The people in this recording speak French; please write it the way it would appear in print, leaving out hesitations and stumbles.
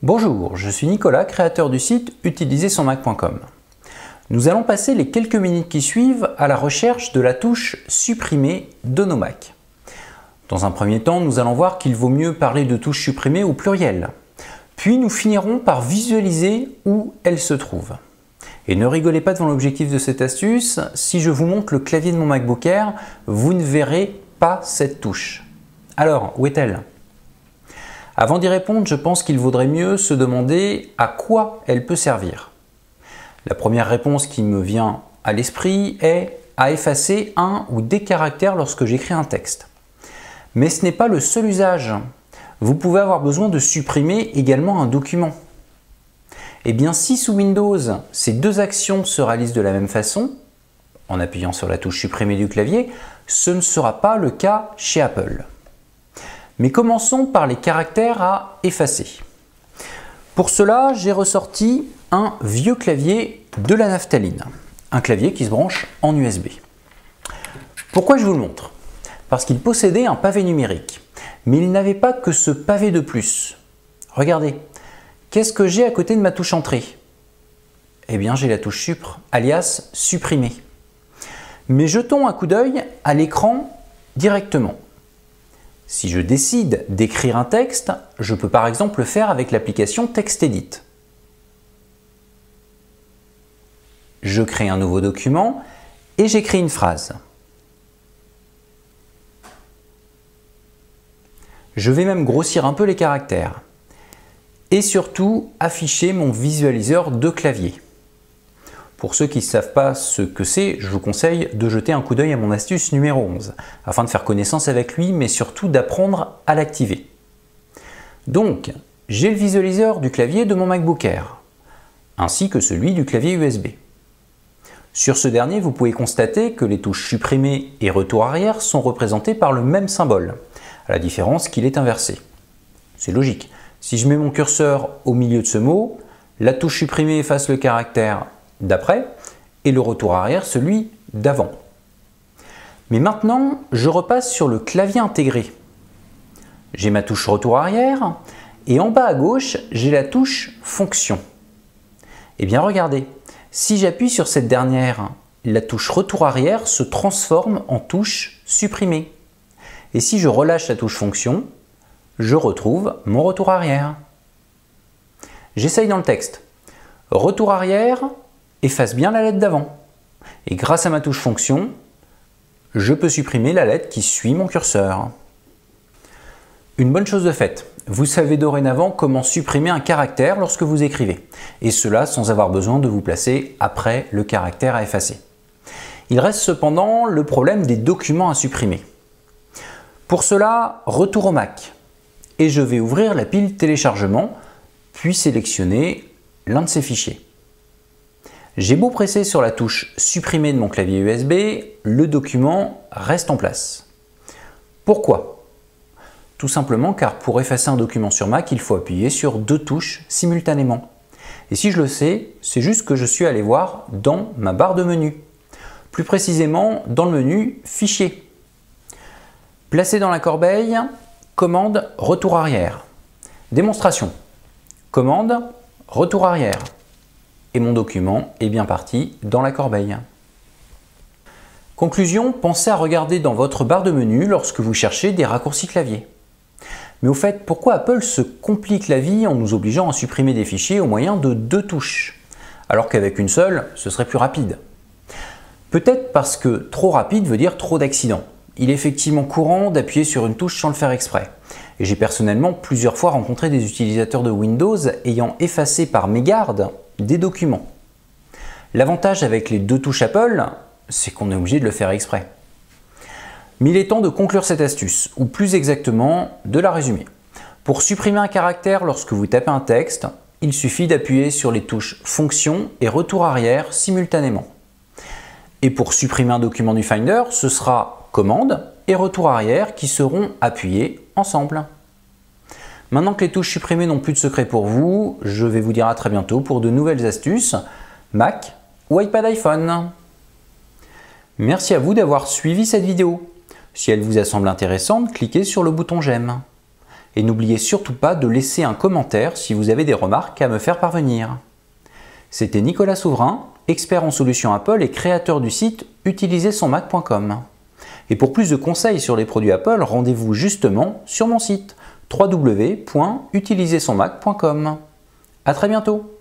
Bonjour, je suis Nicolas, créateur du site utilisersonmac.com. Nous allons passer les quelques minutes qui suivent à la recherche de la touche supprimer de nos Mac. Dans un premier temps, nous allons voir qu'il vaut mieux parler de touche supprimée au pluriel. Puis nous finirons par visualiser où elle se trouve. Et ne rigolez pas devant l'objectif de cette astuce, si je vous montre le clavier de mon MacBook Air, vous ne verrez pas cette touche. Alors, où est-elle ? Avant d'y répondre, je pense qu'il vaudrait mieux se demander à quoi elle peut servir. La première réponse qui me vient à l'esprit est à effacer un ou des caractères lorsque j'écris un texte. Mais ce n'est pas le seul usage. Vous pouvez avoir besoin de supprimer également un document. Et bien si sous Windows, ces deux actions se réalisent de la même façon, en appuyant sur la touche supprimer du clavier, ce ne sera pas le cas chez Apple. Mais commençons par les caractères à effacer. Pour cela, j'ai ressorti un vieux clavier de la naphtaline, un clavier qui se branche en USB. Pourquoi je vous le montre? Parce qu'il possédait un pavé numérique, mais il n'avait pas que ce pavé de plus. Regardez, qu'est-ce que j'ai à côté de ma touche entrée? Eh bien, j'ai la touche supr, alias supprimer. Mais jetons un coup d'œil à l'écran directement. Si je décide d'écrire un texte, je peux par exemple le faire avec l'application TextEdit. Je crée un nouveau document et j'écris une phrase. Je vais même grossir un peu les caractères. Et surtout, afficher mon visualiseur de clavier. Pour ceux qui ne savent pas ce que c'est, je vous conseille de jeter un coup d'œil à mon astuce numéro 11, afin de faire connaissance avec lui, mais surtout d'apprendre à l'activer. Donc, j'ai le visualiseur du clavier de mon MacBook Air, ainsi que celui du clavier USB. Sur ce dernier, vous pouvez constater que les touches supprimer et retour arrière sont représentées par le même symbole, à la différence qu'il est inversé. C'est logique. Si je mets mon curseur au milieu de ce mot, la touche supprimer efface le caractère d'après et le retour arrière celui d'avant. Mais maintenant, je repasse sur le clavier intégré. J'ai ma touche retour arrière et en bas à gauche, j'ai la touche fonction. Et bien regardez, si j'appuie sur cette dernière, la touche retour arrière se transforme en touche supprimer. Et si je relâche la touche fonction, je retrouve mon retour arrière. J'essaye dans le texte. Retour arrière efface bien la lettre d'avant. Et grâce à ma touche fonction, je peux supprimer la lettre qui suit mon curseur. Une bonne chose de faite, vous savez dorénavant comment supprimer un caractère lorsque vous écrivez. Et cela sans avoir besoin de vous placer après le caractère à effacer. Il reste cependant le problème des documents à supprimer. Pour cela, retour au Mac. Et je vais ouvrir la pile téléchargement, puis sélectionner l'un de ces fichiers. J'ai beau presser sur la touche supprimer de mon clavier USB, le document reste en place. Pourquoi? Tout simplement car pour effacer un document sur Mac, il faut appuyer sur deux touches simultanément. Et si je le sais, c'est juste que je suis allé voir dans ma barre de menu. Plus précisément dans le menu Fichier. Placé dans la corbeille, commande retour arrière. Démonstration. Commande retour arrière. Et mon document est bien parti dans la corbeille. Conclusion, pensez à regarder dans votre barre de menu lorsque vous cherchez des raccourcis clavier. Mais au fait, pourquoi Apple se complique la vie en nous obligeant à supprimer des fichiers au moyen de deux touches, alors qu'avec une seule, ce serait plus rapide? Peut-être parce que trop rapide veut dire trop d'accidents. Il est effectivement courant d'appuyer sur une touche sans le faire exprès. Et j'ai personnellement plusieurs fois rencontré des utilisateurs de Windows ayant effacé par mégarde des documents. L'avantage avec les deux touches Apple, c'est qu'on est obligé de le faire exprès. Mais il est temps de conclure cette astuce, ou plus exactement, de la résumer. Pour supprimer un caractère lorsque vous tapez un texte, il suffit d'appuyer sur les touches fonction et retour arrière simultanément. Et pour supprimer un document du Finder, ce sera commande et retour arrière qui seront appuyés ensemble. Maintenant que les touches supprimées n'ont plus de secret pour vous, je vais vous dire à très bientôt pour de nouvelles astuces Mac ou iPad iPhone. Merci à vous d'avoir suivi cette vidéo. Si elle vous a semblé intéressante, cliquez sur le bouton j'aime. Et n'oubliez surtout pas de laisser un commentaire si vous avez des remarques à me faire parvenir. C'était Nicolas Souverain, expert en solutions Apple et créateur du site utilisersonmac.com. Et pour plus de conseils sur les produits Apple, rendez-vous justement sur mon site www.utilisersonmac.com. À très bientôt.